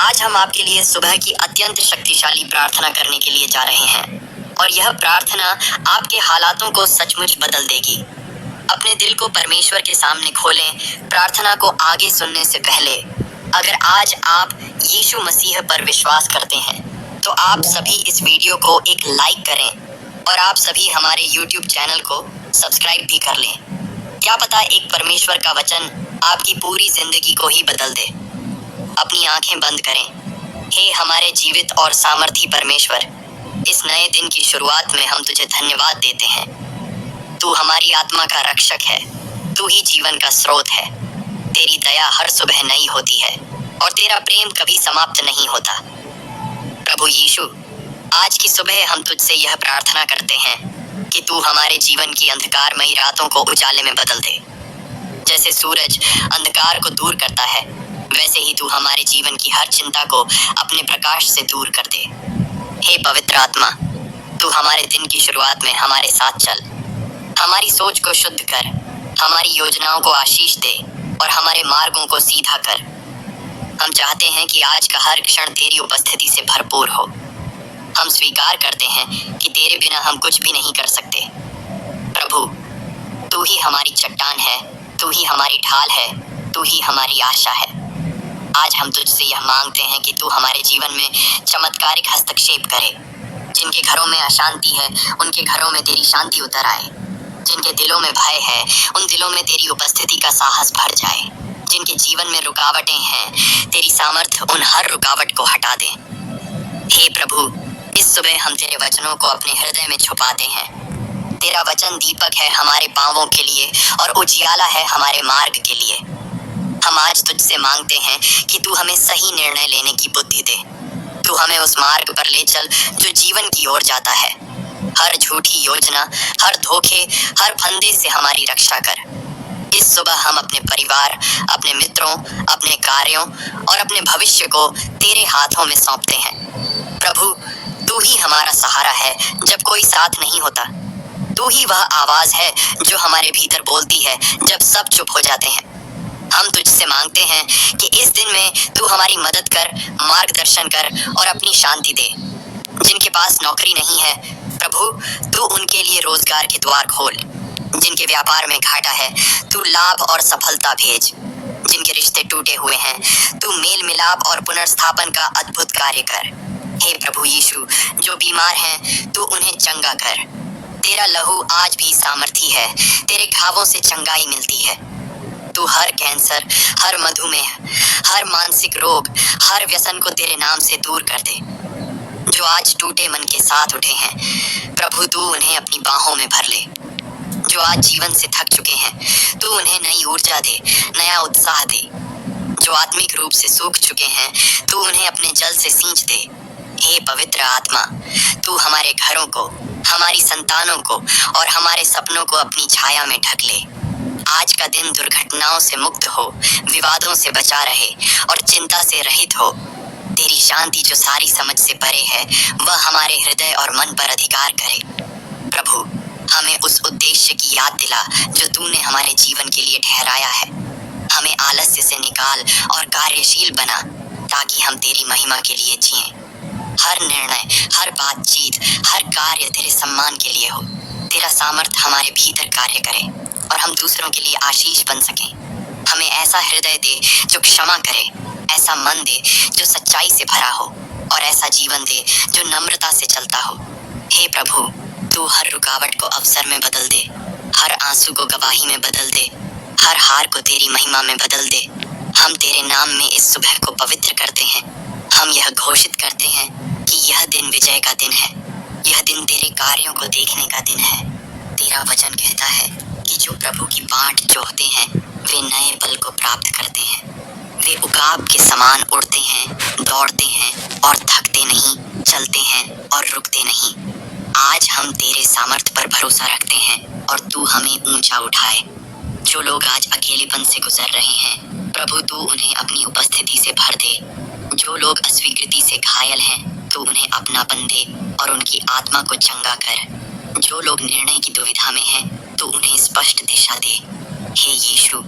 आज हम आपके लिए सुबह की अत्यंत शक्तिशाली प्रार्थना करने के लिए जा रहे हैं और यह प्रार्थना आपके हालातों को सचमुच बदल देगी। अपने दिल को परमेश्वर के सामने खोलें। प्रार्थना को आगे सुनने से पहले, अगर आज आप यीशु मसीह पर विश्वास करते हैं तो आप सभी इस वीडियो को एक लाइक करें और आप सभी हमारे YouTube चैनल को सब्सक्राइब भी कर लें। क्या पता एक परमेश्वर का वचन आपकी पूरी जिंदगी को ही बदल दे। अपनी आंखें बंद करें। हे हमारे जीवित और सामर्थी परमेश्वर, इस नए दिन की शुरुआत में हम तुझे धन्यवाद देते हैं। तू हमारी आत्मा का रक्षक है, तू ही जीवन का स्रोत है। तेरी दया हर सुबह नई होती है और तेरा प्रेम कभी समाप्त नहीं होता। प्रभु यीशु, आज की सुबह हम तुझसे यह प्रार्थना करते हैं कि तू हमारे जीवन की अंधकारमयी रातों को उजाले में बदल दे। जैसे सूरज अंधकार को दूर करता है, वैसे ही तू हमारे जीवन की हर चिंता को अपने प्रकाश से दूर कर दे। हे पवित्र आत्मा, तू हमारे दिन की शुरुआत में हमारे साथ चल। हमारी सोच को शुद्ध कर, हमारी योजनाओं को आशीष दे और हमारे मार्गों को सीधा कर। हम चाहते हैं कि आज का हर क्षण तेरी उपस्थिति से भरपूर हो। हम स्वीकार करते हैं कि तेरे बिना हम कुछ भी नहीं कर सकते। प्रभु, तू ही हमारी चट्टान है, तू ही हमारी ढाल है, तू ही हमारी आशा है। आज हम तुझसे यह मांगते हैं कि तू हमारे जीवन में चमत्कारिक हस्तक्षेप करे। जिनके घरों में अशांति है, उनके घरों में तेरी शांति उतर आए। जिनके दिलों में भय है, उन दिलों में तेरी उपस्थिति का साहस भर जाए। जिनके जीवन में रुकावटें हैं, तेरी सामर्थ्य उन हर रुकावट को हटा दे। हे प्रभु, इस सुबह हम तेरे वचनों को अपने हृदय में छुपाते हैं। तेरा वचन दीपक है हमारे पांवों के लिए और उजियाला है हमारे मार्ग के लिए। हम आज तुझसे मांगते हैं कि तू हमें सही निर्णय लेने की बुद्धि दे। तू हमें उस मार्ग पर ले चल जो जीवन की ओर जाता है। हर झूठी योजना, हर धोखे, हर फंदे से हमारी रक्षा कर। इस सुबह हम अपने परिवार, अपने मित्रों, अपने कार्यों और अपने भविष्य को तेरे हाथों में सौंपते हैं। प्रभु, तू ही हमारा सहारा है जब कोई साथ नहीं होता। तू ही वह आवाज है जो हमारे भीतर बोलती है जब सब चुप हो जाते हैं। हम तुझसे मांगते हैं कि इस दिन में तू हमारी मदद कर, मार्गदर्शन कर और अपनी शांति दे। जिनके पास नौकरी नहीं है, प्रभु, तू उनके लिए रोजगार के द्वार खोल। जिनके व्यापार में घाटा है, तू लाभ और सफलता भेज। जिनके रिश्ते टूटे हुए हैं, तू मेल मिलाप और पुनर्स्थापन का अद्भुत कार्य कर। हे प्रभु यीशु, जो बीमार हैं, तू उन्हें चंगा कर। तेरा लहू आज भी सामर्थी है, तेरे घावों से चंगाई मिलती है। तू हर कैंसर, हर मधुमेह, हर मानसिक रोग, हर व्यसन को तेरे नाम से दूर कर दे। जो आज टूटे मन के साथ उठे हैं, प्रभु तू उन्हें अपनी बाहों में भर ले। जो आज जीवन से थक चुके हैं, तू उन्हें नई ऊर्जा दे, नया उत्साह दे। जो आत्मिक रूप से सूख चुके हैं, तू उन्हें अपने जल से सींच दे। हे पवित्र आत्मा, तू हमारे घरों को, हमारी संतानों को और हमारे सपनों को अपनी छाया में ढक ले। आज का दिन दुर्घटनाओं से मुक्त हो, विवादों से बचा रहे और चिंता से रहित हो। तेरी शांति जो सारी समझ से परे है, वह हमारे हृदय और मन पर अधिकार करे। प्रभु, हमें उस उद्देश्य की याद दिला जो तूने हमारे जीवन के लिए ठहराया है। हमें आलस्य से निकाल और कार्यशील बना, ताकि हम तेरी महिमा के लिए जिएं। हर निर्णय, हर बातचीत, हर कार्य तेरे सम्मान के लिए हो। तेरा सामर्थ्य हमारे भीतर कार्य करे और हम दूसरों के लिए आशीष बन सकें। हमें ऐसा हृदय दे जो क्षमा करे, ऐसा मन दे जो सच्चाई से भरा हो और ऐसा जीवन दे जो नम्रता से चलता हो। हे प्रभु, तू हर रुकावट को अवसर में बदल दे, हर आंसू को गवाही में बदल दे, हर हार को तेरी महिमा में बदल दे। हम तेरे नाम में इस सुबह को पवित्र करते हैं। हम यह घोषित करते हैं कि यह दिन विजय का दिन है। यह दिन तेरे कार्यों को देखने का दिन है। तेरा वचन कहता है कि जो प्रभु की बाट जोहते हैं, वे नए बल को प्राप्त करते हैं। वे उकाब के समान उड़ते हैं, दौड़ते हैं और थकते नहीं, चलते हैं और रुकते नहीं। आज हम तेरे सामर्थ्य पर भरोसा रखते हैं और तू हमें ऊंचा उठाए। जो लोग आज अकेलेपन से गुजर रहे हैं, प्रभु तू उन्हें अपनी उपस्थिति से भर दे। जो लोग अस्वीकृति से घायल हैं, तू उन्हें अपनापन दे और उनकी आत्मा को चंगा कर। जो लोग निर्णय की दुविधा में हैं, तू उन्हें स्पष्ट दिशा दे। हे यीशु,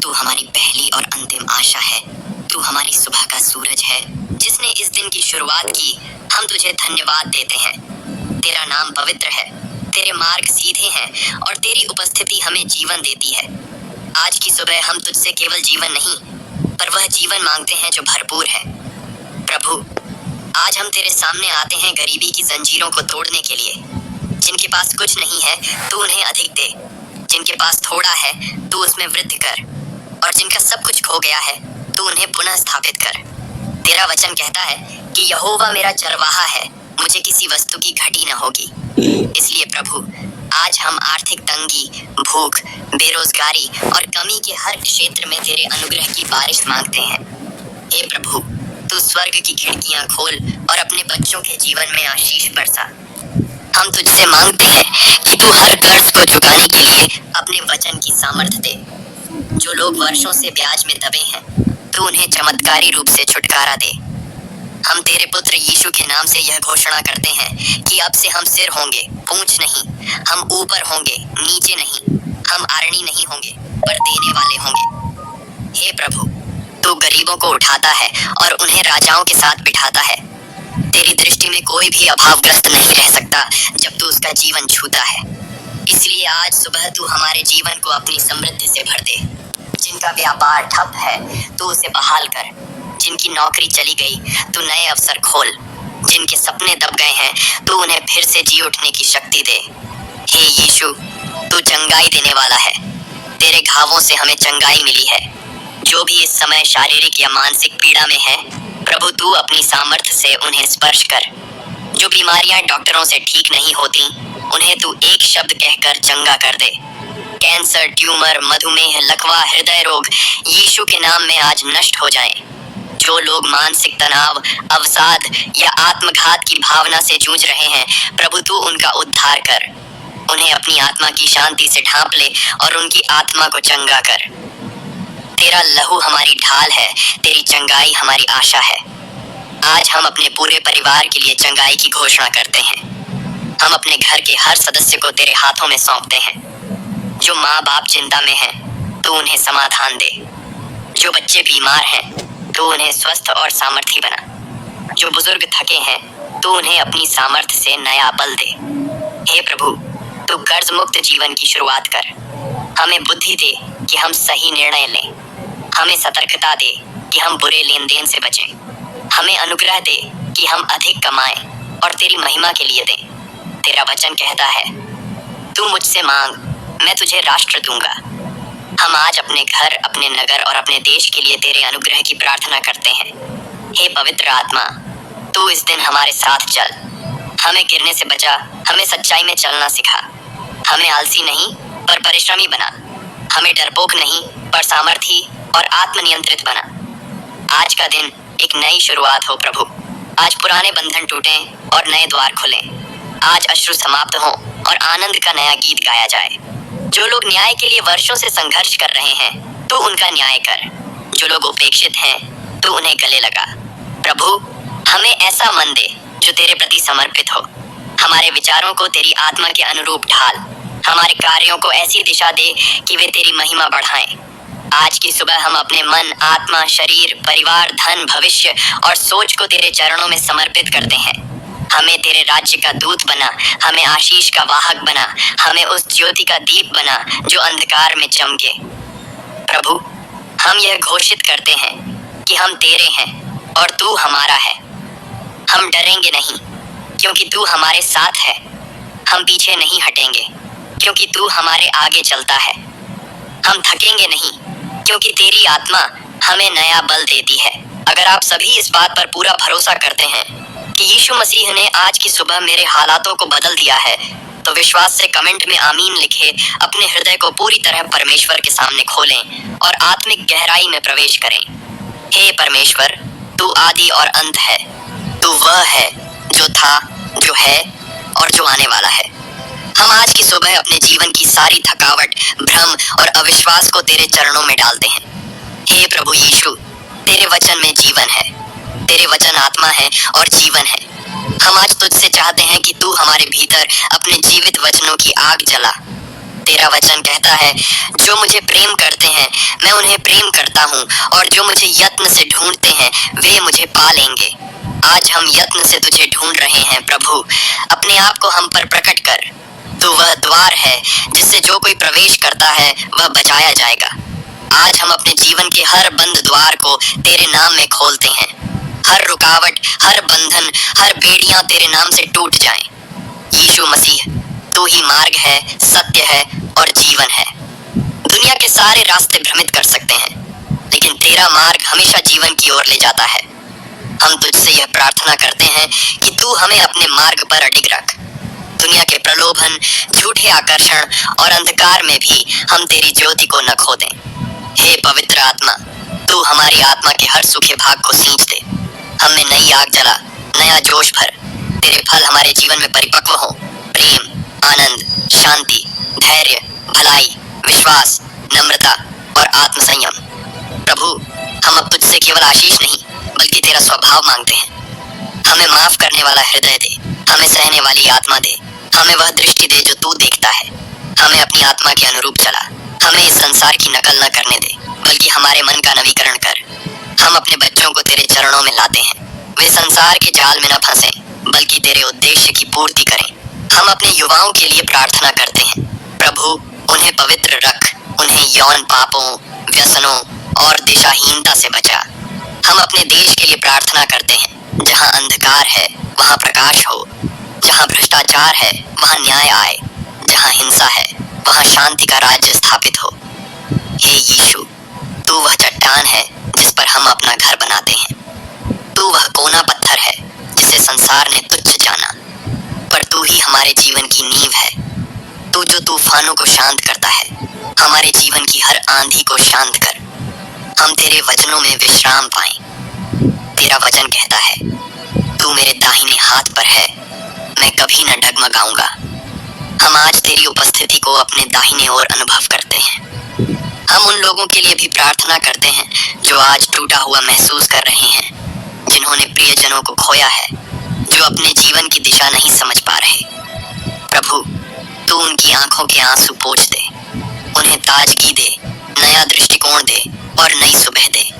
तू हमारी पहली और अंतिम आशा है। तू हमारी सुबह का सूरज है, जिस शुरुआत की, हम तुझे धन्यवाद देते हैं। तेरा नाम पवित्र है, तेरे मार्ग सीधे हैं और तेरी उपस्थिति हमें जीवन देती है। आज की सुबह हम तुझसे केवल जीवन नहीं, पर वह जीवन मांगते हैं जो भरपूर है। प्रभु, आज हम तेरे सामने आते हैं गरीबी की जंजीरों को तोड़ने के लिए। जिनके पास कुछ नहीं है, तू उन्हें अधिक दे। जिनके पास थोड़ा है, तू उसमें वृद्धि कर। और जिनका सब कुछ खो गया है, तू उन्हें पुनः स्थापित कर। तेरा वचन कहता है कि यहोवा मेरा चरवाहा है, मुझे किसी वस्तु की घटी न होगी। इसलिए प्रभु, आज हम आर्थिक तंगी, भूख, बेरोजगारी और कमी के हर क्षेत्र में तेरे अनुग्रह की बारिश मांगते हैं। हे प्रभु, तू स्वर्ग की खिड़कियां खोल और अपने बच्चों के जीवन में आशीष बरसा। हम तुझसे मांगते हैं कि तू हर कर्ज को चुकाने के लिए अपने वचन की सामर्थ्य दे। जो लोग वर्षों से ब्याज में दबे हैं, तू उन्हें चमत्कारी रूप से छुटकारा दे। हम तेरे पुत्र यीशु के नाम से यह घोषणा करते हैं कि अब से हम सिर होंगे, पूंछ नहीं। हम ऊपर होंगे, नीचे नहीं। हम आरणी नहीं होंगे, पर देने वाले होंगे। हे प्रभु, तू गरीबों को उठाता है और उन्हें राजाओं के साथ बिठाता है। तेरी दृष्टि में कोई भी अभावग्रस्त नहीं रह सकता जब तू उसका जीवन छूता है। इसलिए आज सुबह तू हमारे जीवन को अपनी समृद्धि से भर दे। जिनका व्यापार ठप है, तू उसे बहाल कर। जिनकी नौकरी चली गई, तू नए अवसर खोल। जिनके सपने दब गए हैं, तू उन्हें फिर से जी उठने की शक्ति दे। हे यीशु, तू चंगाई देने वाला है। तेरे घावों से हमें चंगाई मिली है। जो भी इस समय शारीरिक या मानसिक पीड़ा में है, प्रभु तू अपनी सामर्थ्य से उन्हें स्पर्श कर। जो बीमारियां डॉक्टरों से ठीक नहीं होती, उन्हें तू एक शब्द कहकर चंगा कर दे। कैंसर, ट्यूमर, मधुमेह, लकवा, हृदय रोग यीशु के नाम में आज नष्ट हो जाएं। जो लोग मानसिक तनाव, अवसाद या आत्मघात की भावना से जूझ रहे हैं, प्रभु तू उनका उद्धार कर। उन्हें अपनी आत्मा की शांति से ढांप ले और उनकी आत्मा को चंगा कर। तेरा लहू हमारी ढाल है, तेरी चंगाई हमारी आशा है। आज हम अपने पूरे परिवार के लिए चंगाई की घोषणा करते हैं। हम अपने घर के हर सदस्य को तेरे हाथों में सौंपते हैं। जो माँ बाप चिंता में हैं, तू उन्हें समाधान दे। जो बच्चे बीमार हैं, तू उन्हें स्वस्थ और सामर्थी बना। जो बुजुर्ग थके हैं, तू उन्हें अपनी सामर्थ्य से नया बल दे। हे प्रभु, तू कर्ज मुक्त जीवन की शुरुआत कर। हमें बुद्धि दे कि हम सही निर्णय लें। हमें सतर्कता दे कि हम बुरे लेन देन से बचें। हमें अनुग्रह दे कि हम अधिक कमाएं और तेरी महिमा के लिए दें। तेरा वचन कहता है, तू मुझसे मांग, मैं तुझे राष्ट्र दूंगा। हम आज अपने घर, अपने नगर और अपने देश के लिए तेरे अनुग्रह की प्रार्थना करते हैं। हे पवित्र आत्मा, तू इस दिन हमारे साथ चल। हमें गिरने से बचा, हमें सच्चाई में चलना सिखा। हमें आलसी नहीं, पर परिश्रमी बना। हमें डरपोक नहीं, पर सामर्थी और आत्मनियंत्रित बना। आज का दिन एक नई शुरुआत हो प्रभु। आज पुराने बंधन टूटें और नए द्वार खुलें। आज अश्रु समाप्त हों और आनंद का नया गीत गाया जाए। जो लोग न्याय के लिए वर्षों से संघर्ष कर रहे हैं, तू उनका न्याय कर। जो लोग उपेक्षित हैं, तू उन्हें गले लगा। प्रभु, हमें ऐसा मन दे जो तेरे प्रति समर्पित हो। हमारे विचारों को तेरी आत्मा के अनुरूप ढाल। हमारे कार्यों को ऐसी दिशा दे कि वे तेरी महिमा बढ़ाएं। आज की सुबह हम अपने मन, आत्मा, शरीर, परिवार, धन, भविष्य और सोच को तेरे चरणों में समर्पित करते हैं। हमें तेरे राज्य का दूत बना, हमें आशीष का वाहक बना, हमें उस ज्योति का दीप बना जो अंधकार में चमके। प्रभु, हम यह घोषित करते हैं कि हम तेरे हैं और तू हमारा है। हम डरेंगे नहीं, क्योंकि तू हमारे साथ है। हम पीछे नहीं हटेंगे, क्योंकि तू हमारे आगे चलता है। हम थकेंगे नहीं, क्योंकि तेरी आत्मा हमें नया बल देती है। अगर आप सभी इस बात पर पूरा भरोसा करते हैं कि यीशु मसीह ने आज की सुबह मेरे हालातों को बदल दिया है, तो विश्वास से कमेंट में आमीन लिखे अपने हृदय को पूरी तरह परमेश्वर के सामने खोलें और आत्मिक गहराई में प्रवेश करें। हे परमेश्वर, तू आदि और अंत है। तू वह है जो था, जो है और जो आने वाला है। हम आज की सुबह अपने जीवन की सारी थकावट, भ्रम और अविश्वास को तेरे चरणों में डालते हैं। हे प्रभु यीशु, तेरे वचन में जीवन है। तेरे वचन आत्मा है और जीवन है। हम आज तुझसे चाहते हैं कि तू हमारे भीतर अपने जीवित वचनों की आग जला। तेरा वचन कहता है, जो मुझे प्रेम करते हैं मैं उन्हें प्रेम करता हूँ, और जो मुझे यत्न से ढूंढते हैं वे मुझे पा लेंगे। आज हम यत्न से तुझे ढूंढ रहे हैं प्रभु, अपने आप को हम पर प्रकट कर। तू वह द्वार है जिससे जो कोई प्रवेश करता है वह बचाया जाएगा। आज हम अपने जीवन के हर बंद द्वार को तेरे नाम में खोलते हैं। हर रुकावट, हर बंधन, हर बेड़ियां तेरे नाम से टूट जाएं। यीशु मसीह, तू ही मार्ग है, सत्य है और जीवन है। दुनिया के सारे रास्ते भ्रमित कर सकते हैं, लेकिन तेरा मार्ग हमेशा जीवन की ओर ले जाता है। हम तुझसे यह प्रार्थना करते हैं कि तू हमें अपने मार्ग पर अडिग रख। दुनिया के प्रलोभन, झूठे आकर्षण और अंधकार में भी हम तेरी ज्योति को न खो दें। हे पवित्र आत्मा, तू हमारी आत्मा के हर सूखे भाग को सींच दे। हमें नई आग जला, नया जोश भर। तेरे फल हमारे जीवन में परिपक्व हो। प्रेम, आनंद, शांति, धैर्य, भलाई, विश्वास, नम्रता और आत्मसंयम। प्रभु, हम अब तुझसे केवल आशीष नहीं बल्कि तेरा स्वभाव मांगते हैं। हमें माफ करने वाला हृदय दे, हमें सहने वाली आत्मा दे, हमें वह दृष्टि दे जो तू देखता है। हमें अपनी आत्मा के अनुरूप चला। हमें इस संसार की नकल न करने दे, बल्कि हमारे मन का नवीकरण कर। हम अपने बच्चों को तेरे चरणों में लाते हैं। वे संसार के जाल में न फंसे, बल्कि तेरे उद्देश्य की पूर्ति करें। हम अपने युवाओं के लिए प्रार्थना करते हैं। प्रभु, उन्हें पवित्र रख, उन्हें यौन पापों, व्यसनों और दिशाहीनता से बचा। हम अपने देश के लिए प्रार्थना करते हैं। जहाँ अंधकार है वहाँ प्रकाश हो, जहाँ भ्रष्टाचार है वहाँ न्याय आए, जहाँ हिंसा है वहाँ शांति का राज्य स्थापित हो। हे यीशु, तू वह चट्टान है जिस पर हम अपना घर बनाते हैं। तू वह कोना पत्थर है जिसे संसार ने तुच्छ जाना, पर तू ही हमारे जीवन की नींव है। तू जो तूफानों को शांत करता है, हमारे जीवन की हर आंधी को शांत कर। हम तेरे वचनों में विश्राम पाएं। तेरा वचन कहता है, तू मेरे दाहिने हाथ पर है, मैं कभी न डगमगाऊंगा। हम आज तेरी उपस्थिति को अपने दाहिने ओर अनुभव करते हैं। हम उन लोगों के लिए भी प्रार्थना करते हैं जो आज टूटा हुआ महसूस कर रहे हैं, जिन्होंने प्रियजनों को खोया है, जो अपने जीवन की दिशा नहीं समझ पा रहे। प्रभु, तू उनकी आंखों के आंसू पोंछ दे, उन्हें ताजगी दे, नया दृष्टिकोण दे और नई सुबह दे।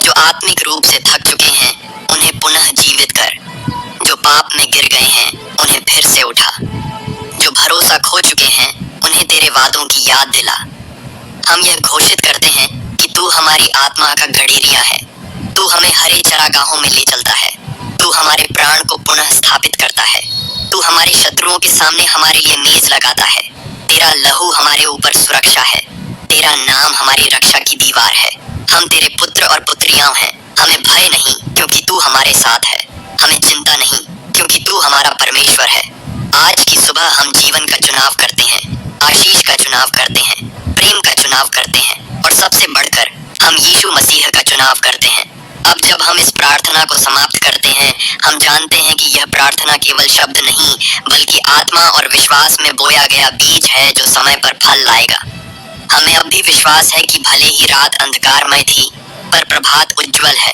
जो आत्मिक रूप से थक चुके हैं उन्हें पुनः जीवित कर। जो पाप में गिर गए हैं उन्हें फिर से उठा। जो भरोसा खो चुके हैं उन्हें तेरे वादों की याद दिला। हम यह घोषित करते हैं कि तू हमारी आत्मा का गड़ेरिया है। तू हमें हरे चरागाहों में ले चलता है। तू हमारे प्राण को पुनः स्थापित करता है। तू हमारे शत्रुओं के सामने हमारे लिए मेज लगाता है। तेरा लहू हमारे ऊपर सुरक्षा है। तेरा नाम हमारी रक्षा की दीवार है। हम तेरे पुत्र और पुत्रियां हैं। हमें भय नहीं, क्योंकि तू हमारे साथ है। हमें चिंता नहीं, क्योंकि तू हमारा परमेश्वर है। आज की सुबह हम जीवन का चुनाव करते हैं, आशीष का चुनाव करते हैं, प्रेम का चुनाव करते हैं और सबसे बढ़कर हम यीशु मसीह का चुनाव करते हैं। अब जब हम इस प्रार्थना को समाप्त करते हैं, हम जानते हैं कि यह प्रार्थना केवल शब्द नहीं बल्कि आत्मा और विश्वास में बोया गया बीज है जो समय पर फल लाएगा। हमें अब भी विश्वास है कि भले ही रात अंधकारमय थी, पर प्रभात उज्जवल है।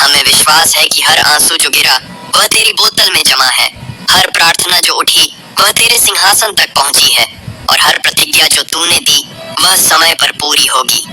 हमें विश्वास है कि हर आंसू जो गिरा वह तेरी बोतल में जमा है। हर प्रार्थना जो उठी वह तेरे सिंहासन तक पहुंची है और हर प्रतिज्ञा जो तूने दी वह समय पर पूरी होगी।